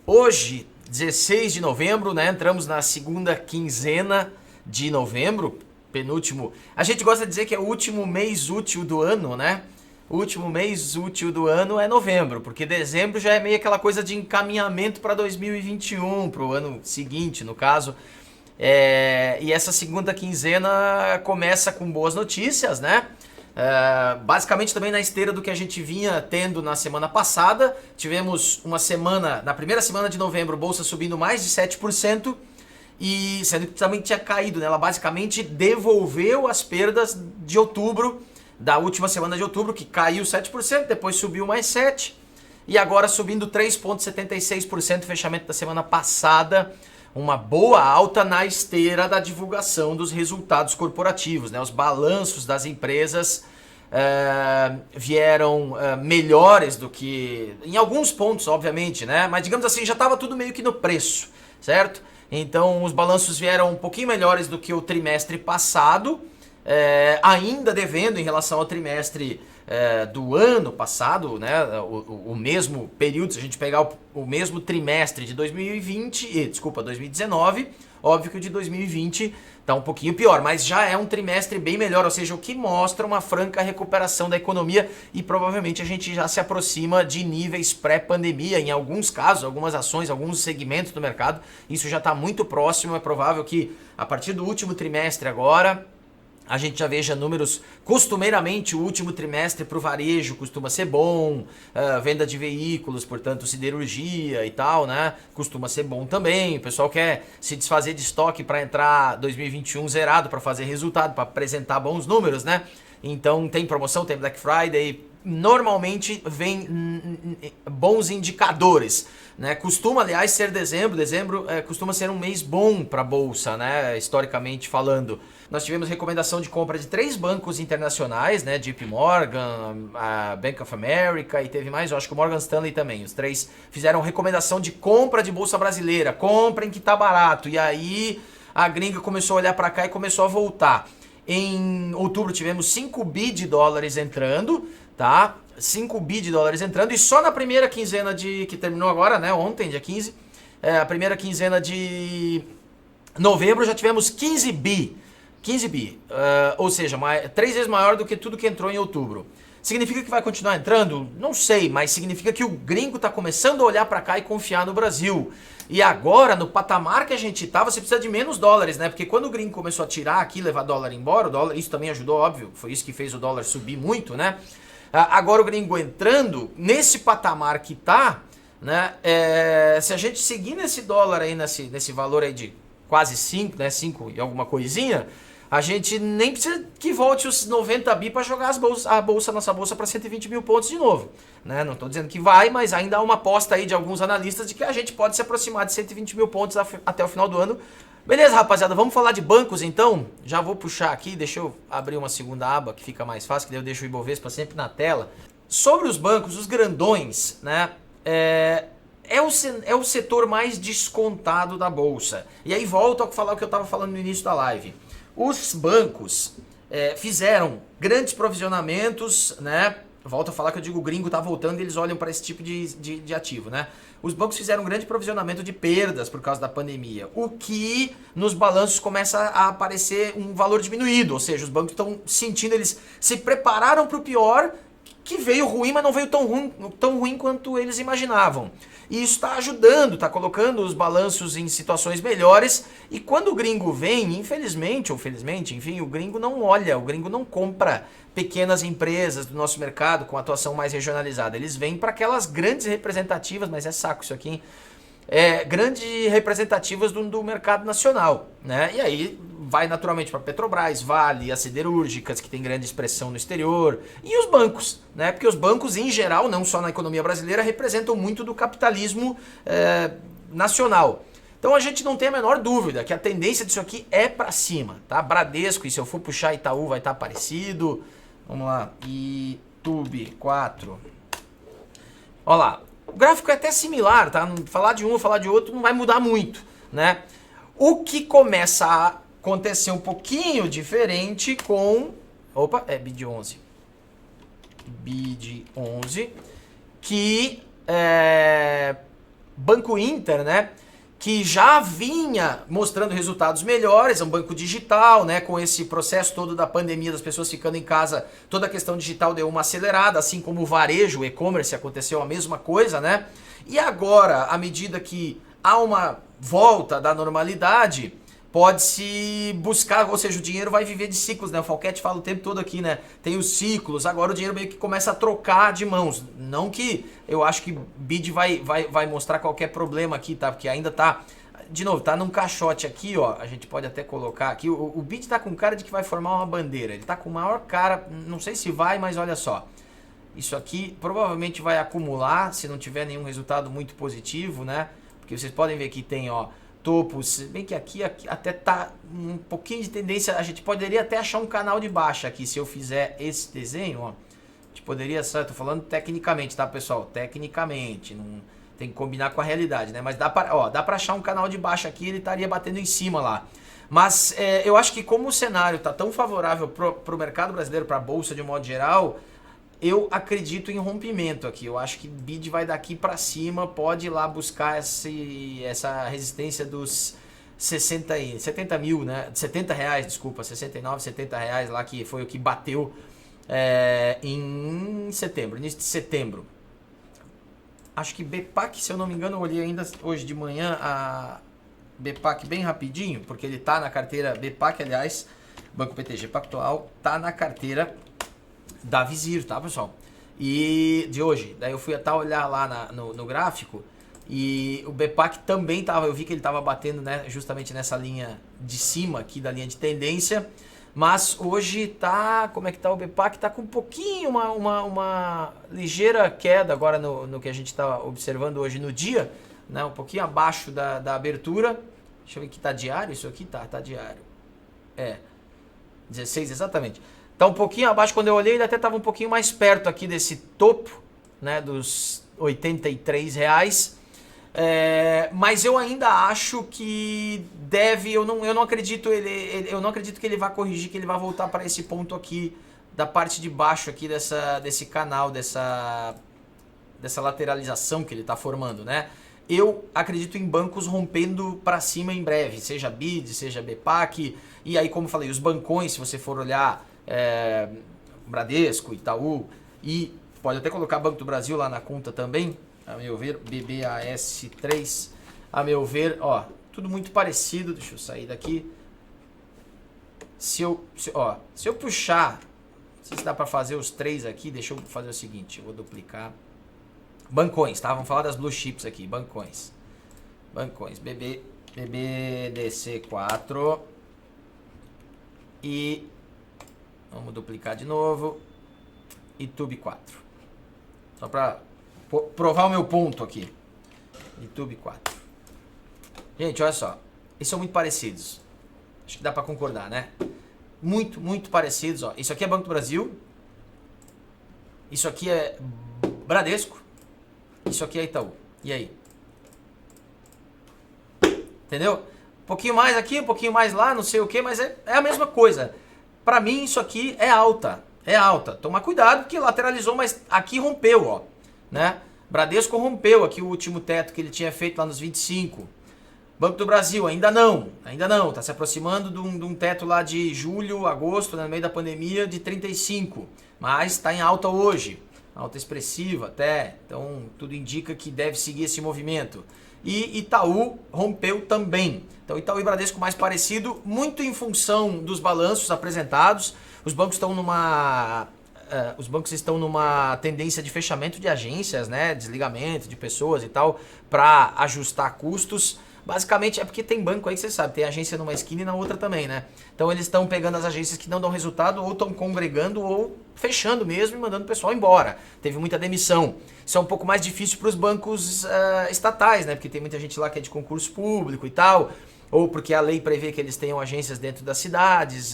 Hoje, 16 de novembro, né? Entramos na segunda quinzena de novembro, penúltimo. A gente gosta de dizer que é o último mês útil do ano, né? O último mês útil do ano é novembro, porque dezembro já é meio aquela coisa de encaminhamento para 2021, para o ano seguinte, no caso. E essa segunda quinzena começa com boas notícias, né? Basicamente também na esteira do que a gente vinha tendo na semana passada. Tivemos uma semana, na primeira semana de novembro, bolsa subindo mais de 7%, e sendo que também tinha caído, né? Ela basicamente devolveu as perdas de outubro, da última semana de outubro, que caiu 7%, depois subiu mais 7%, e agora subindo 3,76%, fechamento da semana passada. Uma boa alta na esteira da divulgação dos resultados corporativos, né? Os balanços das empresas vieram melhores do que... Em alguns pontos, obviamente, né? Mas digamos assim, já estava tudo meio que no preço, certo? Então os balanços vieram um pouquinho melhores do que o trimestre passado, ainda devendo em relação ao trimestre do ano passado, né? O mesmo período, se a gente pegar o mesmo trimestre de 2019, óbvio que o de 2020 está um pouquinho pior, mas já é um trimestre bem melhor, ou seja, o que mostra uma franca recuperação da economia, e provavelmente a gente já se aproxima de níveis pré-pandemia, em alguns casos, algumas ações, alguns segmentos do mercado, isso já está muito próximo. É provável que a partir do último trimestre agora a gente já veja números. Costumeiramente o último trimestre para o varejo costuma ser bom, venda de veículos, portanto siderurgia e tal, né? Costuma ser bom também. O pessoal quer se desfazer de estoque para entrar 2021 zerado, para fazer resultado, para apresentar bons números, né? Então tem promoção, tem Black Friday, normalmente vem bons indicadores, né? Costuma, aliás, ser dezembro. Dezembro costuma ser um mês bom para a bolsa, né? Historicamente falando. Nós tivemos recomendação de compra de 3 bancos internacionais, né? JP Morgan, a Bank of America, e teve mais, eu acho que o Morgan Stanley também. Os 3 fizeram recomendação de compra de bolsa brasileira. Comprem que tá barato. E aí a gringa começou a olhar para cá e começou a voltar. Em outubro tivemos 5 bi de dólares entrando, tá? 5 bi de dólares entrando, e só na primeira quinzena que terminou agora, né? Ontem, dia 15, a primeira quinzena de novembro já tivemos 15 bi. 15 bi, ou seja, 3 vezes maior do que tudo que entrou em outubro. Significa que vai continuar entrando? Não sei, mas significa que o gringo está começando a olhar para cá e confiar no Brasil. E agora, no patamar que a gente tá, você precisa de menos dólares, né? Porque quando o gringo começou a tirar aqui, levar dólar embora, isso também ajudou, óbvio, foi isso que fez o dólar subir muito, né? Agora o gringo entrando, nesse patamar que tá, né? Se a gente seguir nesse dólar aí, nesse valor aí de quase 5, né? 5 e alguma coisinha, a gente nem precisa que volte os 90 bi para jogar nossa bolsa para 120 mil pontos de novo, né? Não estou dizendo que vai, mas ainda há uma aposta aí de alguns analistas de que a gente pode se aproximar de 120 mil pontos até o final do ano. Beleza, rapaziada, vamos falar de bancos então? Já vou puxar aqui, deixa eu abrir uma segunda aba que fica mais fácil, que daí eu deixo o Ibovespa sempre na tela. Sobre os bancos, os grandões, né? É o setor mais descontado da bolsa. E aí volto a falar o que eu estava falando no início da live. Os bancos fizeram grandes provisionamentos, né? Volto a falar que eu digo o gringo tá voltando e eles olham para esse tipo de ativo, né? Os bancos fizeram um grande provisionamento de perdas por causa da pandemia, o que nos balanços começa a aparecer um valor diminuído, ou seja, os bancos estão sentindo, eles se prepararam para o pior, que veio ruim, mas não veio tão ruim quanto eles imaginavam. E isso está ajudando, está colocando os balanços em situações melhores. E quando o gringo vem, infelizmente ou felizmente, enfim, o gringo não olha, o gringo não compra pequenas empresas do nosso mercado com atuação mais regionalizada. Eles vêm para aquelas grandes representativas, mas é saco isso aqui, hein? Grandes representativas do mercado nacional, né? E aí vai naturalmente para Petrobras, Vale, as siderúrgicas, que tem grande expressão no exterior, e os bancos, né? Porque os bancos em geral, não só na economia brasileira, representam muito do capitalismo nacional. Então a gente não tem a menor dúvida que a tendência disso aqui é para cima, tá? Bradesco, e se eu for puxar Itaú vai estar parecido. Vamos lá, YouTube 4. Olha lá. O gráfico é até similar, tá? Falar de um, falar de outro não vai mudar muito, né? O que começa a acontecer um pouquinho diferente com... Opa, BID 11. BID 11, que Banco Inter, né? Que já vinha mostrando resultados melhores, é um banco digital, né? Com esse processo todo da pandemia, das pessoas ficando em casa, toda a questão digital deu uma acelerada, assim como o varejo, o e-commerce aconteceu a mesma coisa, né? E agora, à medida que há uma volta da normalidade, pode-se buscar, ou seja, o dinheiro vai viver de ciclos, né? O Falquete fala o tempo todo aqui, né? Tem os ciclos, agora o dinheiro meio que começa a trocar de mãos. Não que eu acho que BID vai mostrar qualquer problema aqui, tá? Porque ainda tá, de novo, tá num caixote aqui, ó. A gente pode até colocar aqui. O BID tá com cara de que vai formar uma bandeira. Ele tá com maior cara, não sei se vai, mas olha só. Isso aqui provavelmente vai acumular, se não tiver nenhum resultado muito positivo, né? Porque vocês podem ver que tem, ó, topos, bem que aqui até tá um pouquinho de tendência, a gente poderia até achar um canal de baixa aqui, se eu fizer esse desenho, ó, a gente poderia, eu tô falando tecnicamente, tá, pessoal? Tecnicamente, não tem que combinar com a realidade, né? Mas dá pra achar um canal de baixa aqui, ele estaria batendo em cima lá. Mas eu acho que como o cenário tá tão favorável pro mercado brasileiro, pra bolsa de um modo geral, eu acredito em rompimento aqui. Eu acho que BID vai daqui para cima, pode ir lá buscar essa resistência dos 70 mil, né? 70 reais, desculpa, 69, 70 reais lá, que foi o que bateu em setembro, início de setembro. Acho que BPAC, se eu não me engano, eu olhei ainda hoje de manhã a BPAC bem rapidinho, porque ele tá na carteira BPAC, aliás, Banco BTG Pactual, tá na carteira da Visir, tá, pessoal? E de hoje, daí eu fui até olhar lá no gráfico e o BPAC também tava, eu vi que ele tava batendo, né, justamente nessa linha de cima aqui da linha de tendência, mas hoje tá, como é que tá o BPAC? Tá com um pouquinho, uma ligeira queda agora no que a gente tá observando hoje no dia, né, um pouquinho abaixo da abertura. Deixa eu ver que tá diário isso aqui, tá diário. 16 exatamente. Tá um pouquinho abaixo, quando eu olhei ele até estava um pouquinho mais perto aqui desse topo, né, dos R$ 83. Mas eu ainda acho que deve, eu não acredito eu não acredito que ele vá corrigir, que ele vá voltar para esse ponto aqui da parte de baixo aqui desse canal, dessa lateralização que ele está formando, né? Eu acredito em bancos rompendo para cima em breve, seja BID, seja BPAC, e aí como eu falei, os bancões, se você for olhar Bradesco, Itaú, e pode até colocar Banco do Brasil lá na conta também, a meu ver, BBAS3, a meu ver, ó, tudo muito parecido. Deixa eu sair daqui. Se eu puxar, não sei se dá para fazer os três aqui, deixa eu fazer o seguinte, eu vou duplicar. Bancões, tá? Vamos falar das blue chips aqui, bancões, BBDC4 e vamos duplicar de novo. E Tube 4. Só para provar o meu ponto aqui. E Tube 4. Gente, olha só. Eles são muito parecidos. Acho que dá para concordar, né? Muito, muito parecidos. Ó. Isso aqui é Banco do Brasil. Isso aqui é Bradesco. Isso aqui é Itaú. E aí? Entendeu? Um pouquinho mais aqui, um pouquinho mais lá, não sei o que, mas é a mesma coisa. Para mim isso aqui é alta, Toma cuidado porque lateralizou, mas aqui rompeu, ó, né? Bradesco rompeu aqui o último teto que ele tinha feito lá nos 25. Banco do Brasil ainda não, tá se aproximando de um teto lá de julho, agosto, né, no meio da pandemia, de 35, mas está em alta hoje, alta expressiva até, então tudo indica que deve seguir esse movimento. E Itaú rompeu também. Então Itaú e Bradesco mais parecido, muito em função dos balanços apresentados. Os bancos estão numa tendência de fechamento de agências, né, desligamento de pessoas e tal, para ajustar custos. Basicamente é porque tem banco aí que você sabe, tem agência numa esquina e na outra também, né? Então eles estão pegando as agências que não dão resultado ou estão congregando ou fechando mesmo e mandando o pessoal embora. Teve muita demissão. Isso é um pouco mais difícil para os bancos estatais, né? Porque tem muita gente lá que é de concurso público e tal, ou porque a lei prevê que eles tenham agências dentro das cidades,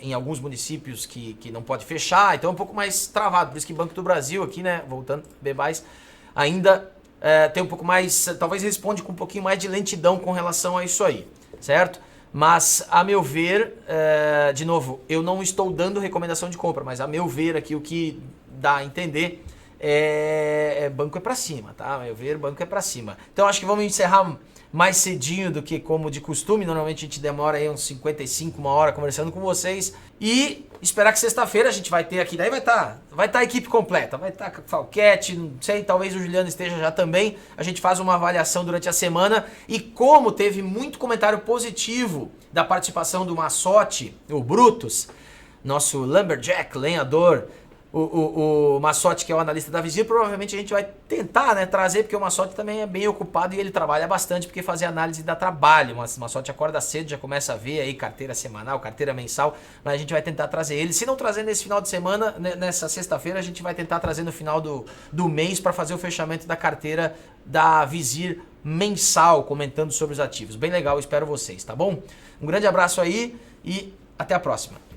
em alguns municípios que não pode fechar, então é um pouco mais travado. Por isso que Banco do Brasil aqui, né, voltando, BBAS, ainda tem um pouco mais, talvez responde com um pouquinho mais de lentidão com relação a isso aí, certo? Mas, a meu ver, de novo, eu não estou dando recomendação de compra, mas a meu ver aqui o que dá a entender banco é pra cima, tá? A meu ver, banco é pra cima. Então acho que vamos encerrar mais cedinho do que como de costume. Normalmente a gente demora aí uns 55, uma hora conversando com vocês. E esperar que sexta-feira a gente vai ter aqui. Daí vai tá a equipe completa. Vai estar Falquete, não sei, talvez o Juliano esteja já também. A gente faz uma avaliação durante a semana. E como teve muito comentário positivo da participação do Massotti, o Brutus, nosso Lumberjack, lenhador, o Massotti, que é o analista da Vizir, provavelmente a gente vai tentar, né, trazer, porque o Massotti também é bem ocupado e ele trabalha bastante, porque fazer análise dá trabalho. Mas o Massotti acorda cedo, já começa a ver aí carteira semanal, carteira mensal, mas a gente vai tentar trazer ele. Se não trazer nesse final de semana, nessa sexta-feira, a gente vai tentar trazer no final do mês para fazer o fechamento da carteira da Vizir mensal, comentando sobre os ativos. Bem legal, espero vocês, tá bom? Um grande abraço aí e até a próxima.